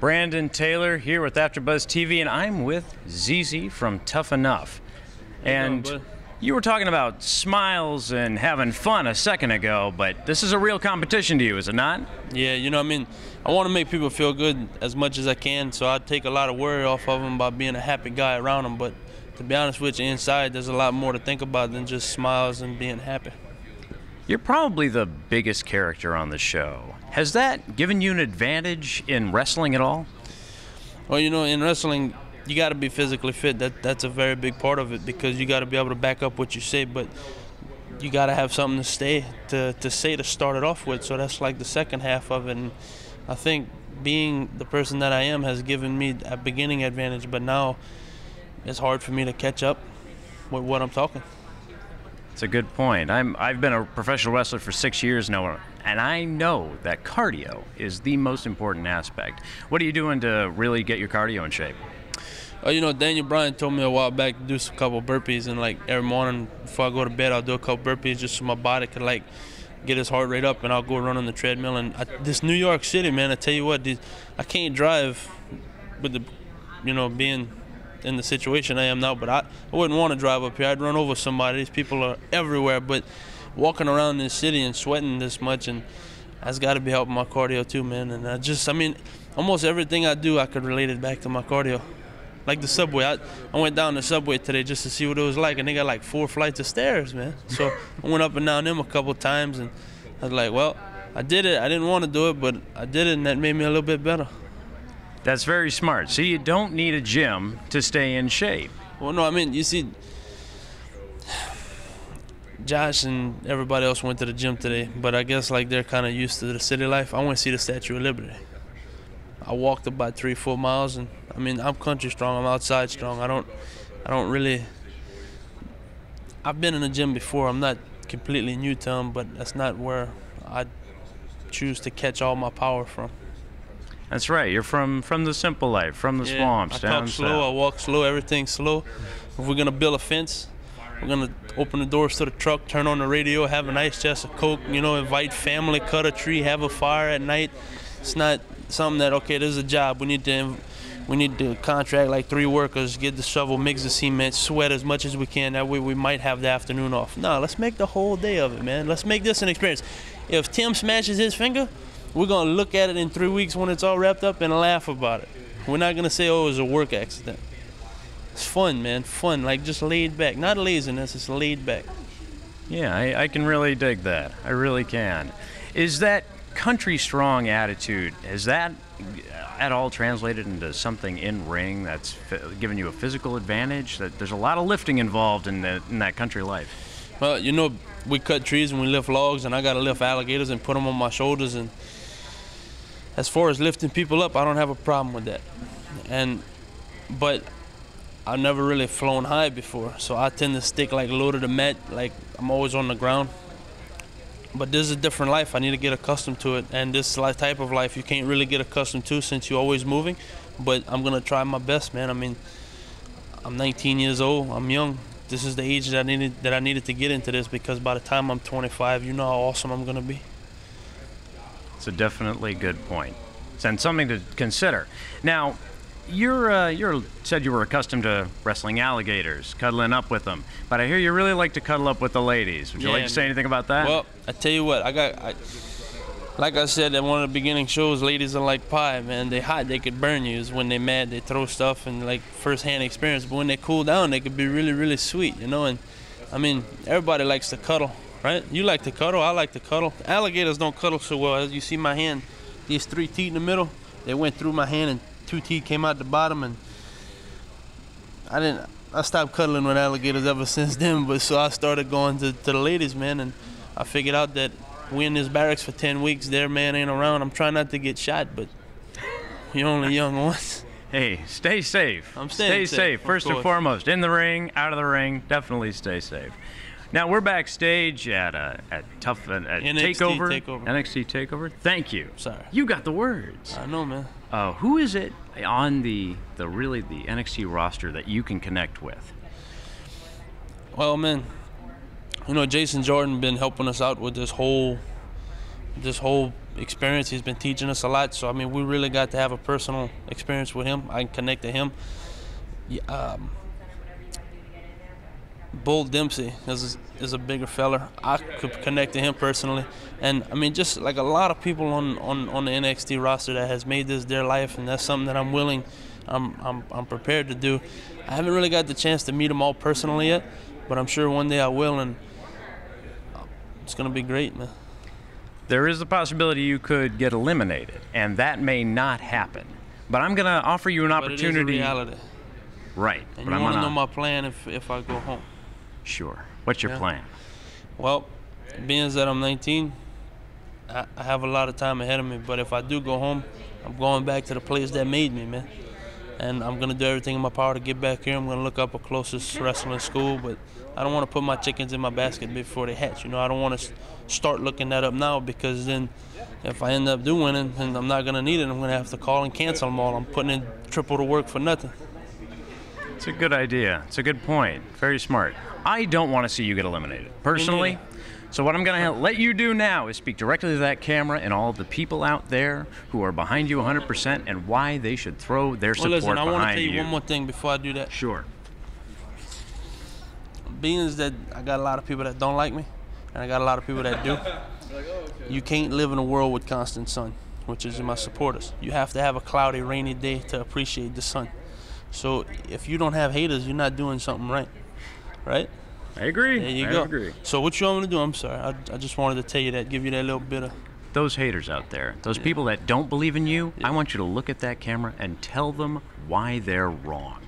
Brandon Taylor here with Afterbuzz TV, and I'm with ZZ from Tough Enough. And you were talking about smiles and having fun a second ago, but this is a real competition to you, is it not? Yeah, you know what I mean? I want to make people feel good as much as I can, so I take a lot of worry off of them by being a happy guy around them. But to be honest with you, inside there's a lot more to think about than just smiles and being happy. You're probably the biggest character on the show. Has that given you an advantage in wrestling at all? Well, you know, in wrestling, you got to be physically fit. That's a very big part of it, because you got to be able to back up what you say, but you got to have something to say to start it off with. So that's like the second half of it. And I think being the person that I am has given me a beginning advantage, but now it's hard for me to catch up with what I'm talking. It's a good point. I've been a professional wrestler for 6 years now, and I know that cardio is the most important aspect. What are you doing to really get your cardio in shape? You know, Daniel Bryan told me a while back to do a couple burpees, and like every morning before I go to bed, I'll do a couple burpees just so my body could like get his heart rate up, and I'll go run on the treadmill. And this New York City, man, I tell you what, I can't drive with the, you know, being in the situation I am now, but I wouldn't want to drive up here. I'd run over somebody. These people are everywhere, but walking around this city and sweating this much, and that's got to be helping my cardio too, man. And I mean, almost everything I do, I could relate it back to my cardio. Like the subway, I went down the subway today just to see what it was like, and they got like 4 flights of stairs, man. So I went up and down them a couple times, and I was like, well, I did it. I didn't want to do it, but I did it, and that made me a little bit better. That's very smart. So you don't need a gym to stay in shape. Well, no, I mean, you see, Josh and everybody else went to the gym today, but I guess like they're kind of used to the city life. I want to see the Statue of Liberty. I walked about 3-4 miles, and I mean, I'm country strong. I'm outside strong. I don't really. I've been in the gym before. I'm not completely new to them, but that's not where I choose to catch all my power from. That's right. You're from the simple life, from the swamps. I talk slow. I walk slow. Everything's slow. If we're gonna build a fence, we're gonna open the doors to the truck, turn on the radio, have a nice chest of Coke. You know, invite family, cut a tree, have a fire at night. It's not something that, okay, this is a job. We need to contract like 3 workers, get the shovel, mix the cement, sweat as much as we can. That way we might have the afternoon off. No, let's make the whole day of it, man. Let's make this an experience. If Tim smashes his finger, we're going to look at it in 3 weeks when it's all wrapped up and laugh about it. We're not going to say, oh, it was a work accident. It's fun, man. Fun, like just laid back. Not laziness, it's laid back. Yeah, I can really dig that. I really can. Is that country strong attitude, has that at all translated into something in ring that's given you a physical advantage? That there's a lot of lifting involved in that country life. Well, you know, we cut trees and we lift logs, and I got to lift alligators and put them on my shoulders. And as far as lifting people up, I don't have a problem with that. But I've never really flown high before, so I tend to stick like low to the mat, like I'm always on the ground. But this is a different life. I need to get accustomed to it. And this type of life you can't really get accustomed to since you're always moving. But I'm going to try my best, man. I mean, I'm 19 years old. I'm young. This is the age that I needed to get into this, because by the time I'm 25, you know how awesome I'm going to be. It's a definitely good point. And something to consider. Now, you said you were accustomed to wrestling alligators, cuddling up with them, but I hear you really like to cuddle up with the ladies. Would you like to say anything about that? Well, I tell you what, like I said at one of the beginning shows, ladies are like pie, man. They hot, they could burn you. When they mad, they throw stuff, and like first-hand experience. But when they cool down, they could be really, really sweet, you know. And I mean, everybody likes to cuddle, right? You like to cuddle, I like to cuddle. Alligators don't cuddle so well. As you see my hand, these 3 teeth in the middle, they went through my hand, and 2 teeth came out the bottom, and I stopped cuddling with alligators ever since then. But so I started going to the ladies, man, and I figured out that we in this barracks for 10 weeks, their man ain't around. I'm trying not to get shot, but you're only young once. Hey, stay safe. I'm staying safe. First and foremost, in the ring, out of the ring, definitely stay safe. Now we're backstage at NXT Takeover. NXT Takeover. Thank you. Sorry. You got the words. I know, man. Who is it on the NXT roster that you can connect with? Well, man, you know, Jason Jordan been helping us out with this whole experience. He's been teaching us a lot. So I mean, we really got to have a personal experience with him. I can connect to him. Bull Dempsey is a bigger fella. I could connect to him personally, and I mean, just like a lot of people on the NXT roster that has made this their life, and that's something that I'm prepared to do. I haven't really got the chance to meet them all personally yet, but I'm sure one day I will, and it's gonna be great, man. There is the possibility you could get eliminated, and that may not happen. But I'm gonna offer you an opportunity. But it is a reality. Right. And you want to know my plan if I go home? Sure. What's your plan? Well, being that I'm 19, I have a lot of time ahead of me. But if I do go home, I'm going back to the place that made me, man. And I'm going to do everything in my power to get back here. I'm going to look up a closest wrestling school. But I don't want to put my chickens in my basket before they hatch. You know, I don't want to start looking that up now, because then if I end up doing it and I'm not going to need it, I'm going to have to call and cancel them all. I'm putting in triple the work for nothing. It's a good idea. It's a good point. Very smart. I don't want to see you get eliminated, personally. So what I'm going to let you do now is speak directly to that camera and all of the people out there who are behind you 100% and why they should throw their support behind you. Well, listen, I want to tell you one more thing before I do that. Sure. Being that I got a lot of people that don't like me, and I got a lot of people that do, you can't live in a world with constant sun, which is my supporters. You have to have a cloudy, rainy day to appreciate the sun. So if you don't have haters, you're not doing something right. Right? I agree. There you go. I agree. So what you want me to do? I'm sorry. I just wanted to tell you that, give you that little bit of... Those haters out there, those people that don't believe in you, I want you to look at that camera and tell them why they're wrong.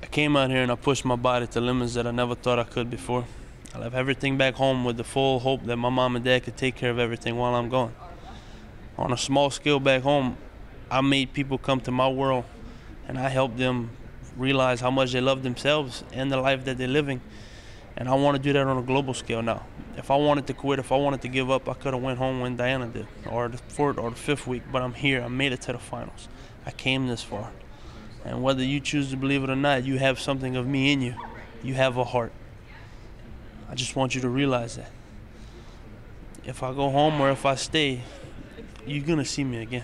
I came out here and I pushed my body to limits that I never thought I could before. I left everything back home with the full hope that my mom and dad could take care of everything while I'm gone. On a small scale back home, I made people come to my world, and I helped them realize how much they love themselves and the life that they're living. And I want to do that on a global scale now. If I wanted to quit, if I wanted to give up, I could have went home when Diana did, or the 4th or the 5th week. But I'm here. I made it to the finals. I came this far. And whether you choose to believe it or not, you have something of me in you. You have a heart. I just want you to realize that. If I go home or if I stay, you're going to see me again.